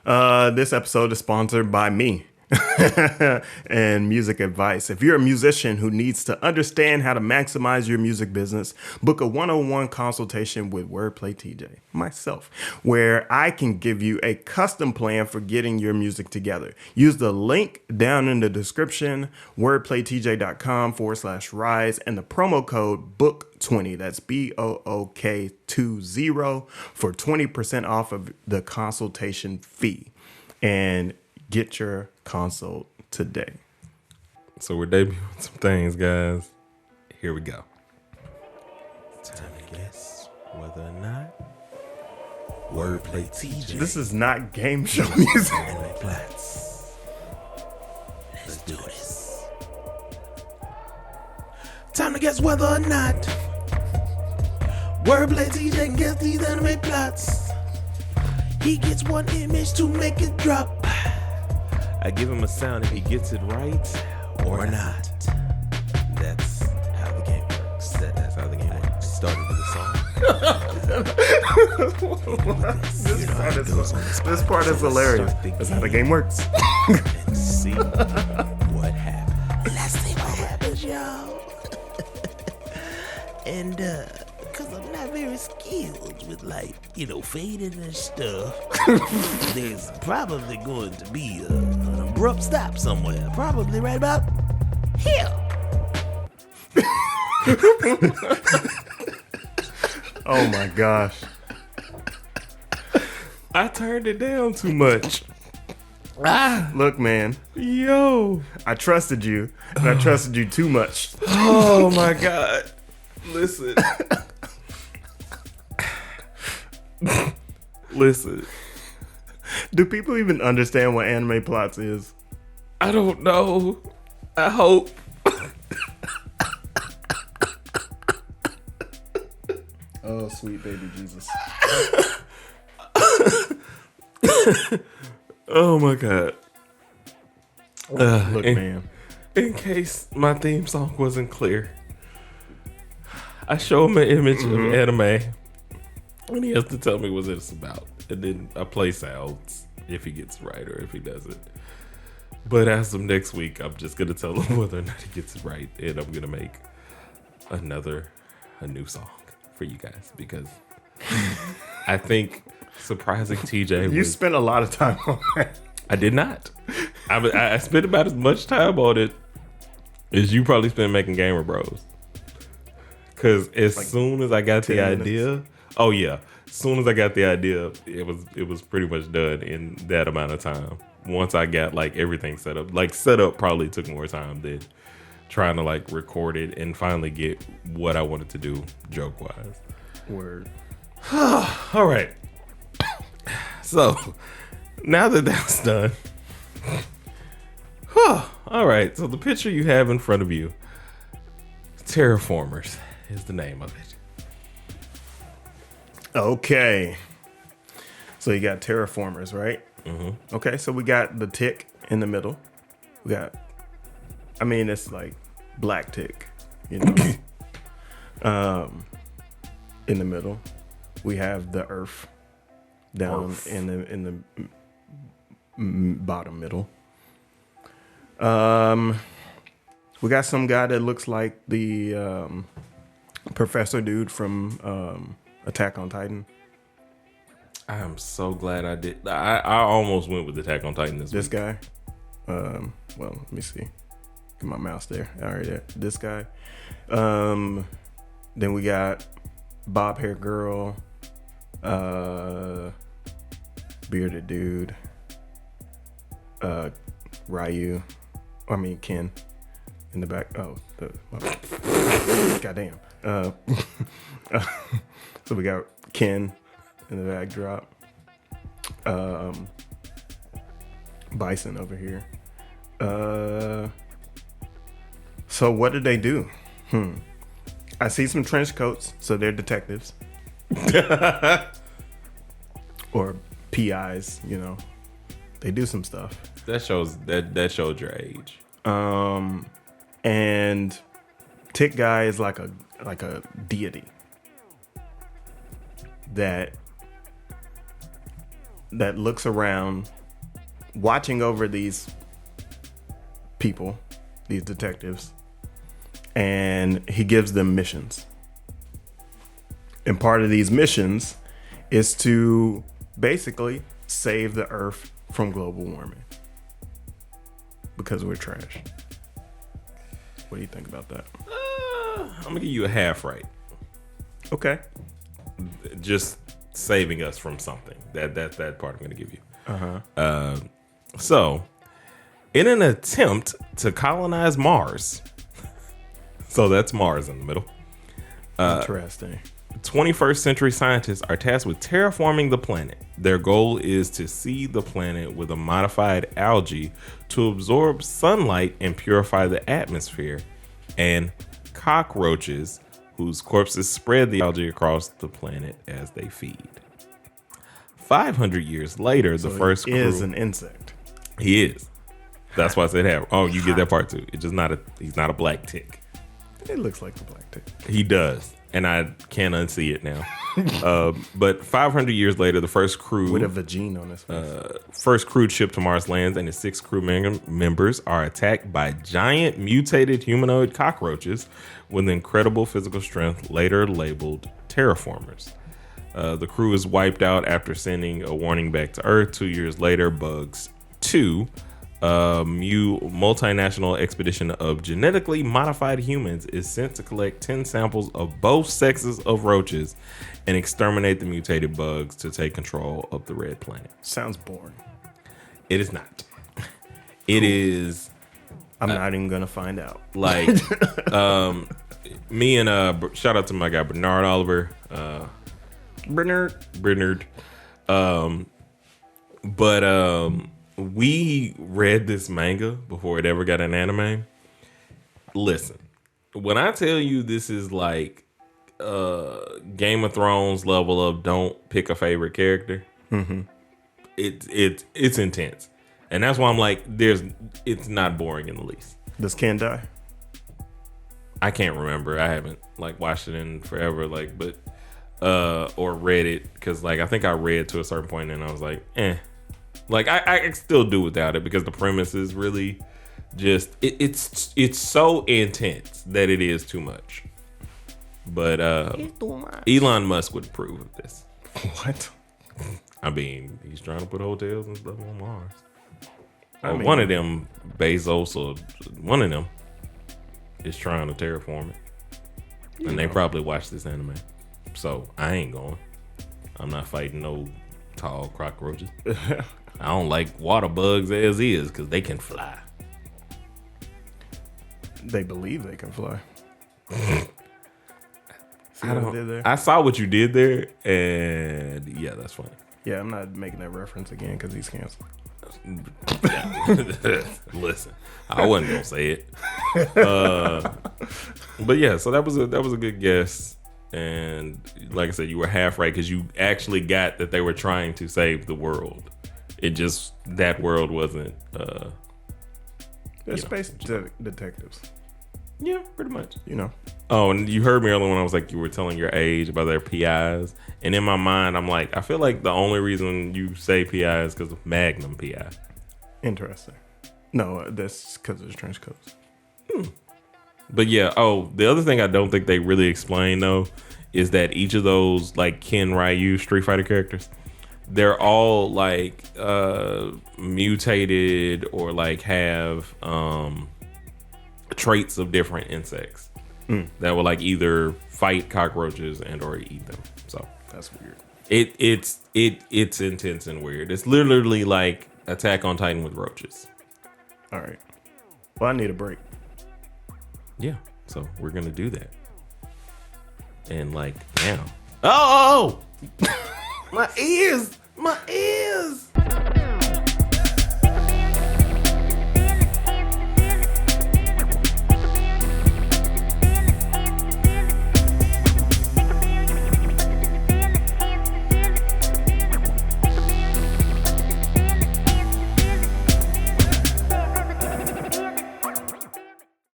This episode is sponsored by me and music advice. If you're a musician who needs to understand how to maximize your music business, book a one-on-one consultation with Wordplay TJ, myself, where I can give you a custom plan for getting your music together. Use the link down in the description, wordplaytj.com/rise, and the promo code BOOK20, that's BOOK20, for 20% off of the consultation fee. And get your consult today. So we're debuting some things, guys. Here we go. Time to guess whether or not Wordplay TJ. This is not game show music. Anime Plats. Let's do this. Time to guess whether or not Wordplay TJ can guess these anime plots. He gets one image to make it drop. I give him a sound if he gets it right or not. That's how the game works. That's how the game works. Started with a song. This part is hilarious. That's how the game works. And see what happens. Let's see what happens, y'all. And because I'm not very skilled with fading and stuff, there's probably going to be an abrupt stop somewhere. Probably right about here. Oh my gosh. I turned it down too much. Look, man, Yo. I trusted you, and I trusted you too much. Oh my God. Listen. Listen. Do people even understand what anime plots is? I don't know. I hope. Oh, sweet baby Jesus. Oh my God. Look, man. In case my theme song wasn't clear, I show him an image of anime, and he has to tell me what it's about. And then I play sounds if he gets it right or if he doesn't. But as of next week, I'm just going to tell him whether or not he gets it right. And I'm going to make a new song for you guys. Because I think surprising TJ You spent a lot of time on that. I did not. I spent about as much time on it as you probably spent making Gamer Bros. Because soon as I got the idea, as soon as I got the idea, it was pretty much done in that amount of time. Once I got everything set up, setup probably took more time than trying to record it and finally get what I wanted to do joke wise. Word. All right. So now that that's done, all right. So the picture you have in front of you, Terraformers is the name of it. Okay. So you got Terraformers, right? Mm-hmm. Okay, so we got the tick in the middle. We got, it's like black tick, in the middle. We have the earth down in the bottom middle. We got some guy that looks like the professor dude from Attack on Titan. I am so glad I did. I almost went with Attack on Titan this week. Guy. Well, let me see. Get my mouse there. All right, there. This guy. Then we got bob hair girl, bearded dude, Ryu. Ken in the back. Oh, goddamn. So we got Ken in the backdrop. Bison over here. So what did they do? I see some trench coats, so they're detectives. Or PIs, They do some stuff. That showed your age. And Tick Guy is like a deity that that looks around, watching over these people, these detectives, and he gives them missions. And part of these missions is to basically save the Earth from global warming because we're trash. What do you think about that? I'm gonna give you a half right. Okay. Just saving us from something. That part I'm gonna give you. So, in an attempt to colonize Mars, so that's Mars in the middle. Interesting. 21st century scientists are tasked with terraforming the planet. Their goal is to seed the planet with a modified algae to absorb sunlight and purify the atmosphere, and cockroaches whose corpses spread the algae across the planet as they feed. 500 years later, the first crew is an insect. He is. That's why I said half. Oh, you get that part too. It's just he's not a black tick. It looks like the black tick. He does. And I can't unsee it now. But 500 years later, the first crew with a vagina on his face. First crude ship to Mars lands, and its 6 crew members are attacked by giant mutated humanoid cockroaches with incredible physical strength, later labeled Terraformers. The crew is wiped out after sending a warning back to Earth. 2 years later, Bugs 2, a multinational expedition of genetically modified humans, is sent to collect 10 samples of both sexes of roaches and exterminate the mutated bugs to take control of the red planet. Sounds boring. It is not. It is. I'm not even gonna find out. Like, me and shout out to my guy Bernard Oliver. Bernard. We read this manga before it ever got an anime. Listen, when I tell you this is like Game of Thrones level of don't pick a favorite character, it's intense, and that's why I'm like, it's not boring in the least. Does Ken die? I can't remember. I haven't like watched it in forever, like, but or read it, because like I think I read to a certain point and I was like, like I still do without it, because the premise is really just it's so intense that it is too much. But Elon Musk would approve of this. What? I mean, he's trying to put hotels and stuff on Mars. One of them, Bezos, or one of them is trying to terraform it, and they probably watch this anime. So I ain't going. I'm not fighting no tall cockroaches. I don't like water bugs as is, because they can fly. They believe they can fly. I saw what you did there, and yeah, that's funny. Yeah, I'm not making that reference again because he's canceled. Listen, I wasn't gonna say it, but yeah. So that was a good guess, and like I said, you were half right, because you actually got that they were trying to save the world. It just, that world wasn't. They're space detectives. Yeah, pretty much. You know. Oh, and you heard me earlier when I was like, you were telling your age about their PIs, and in my mind, I'm like, I feel like the only reason you say PI is because of Magnum PI. Interesting. No, that's because of the trench coats. But yeah, the other thing I don't think they really explain though is that each of those like Ken Ryu Street Fighter characters, they're all like mutated or like have traits of different insects that will like either fight cockroaches and or eat them. So that's weird. It's intense and weird. It's literally like Attack on Titan with roaches. All right. Well, I need a break. Yeah. So we're gonna do that. And like now. Oh! My ears!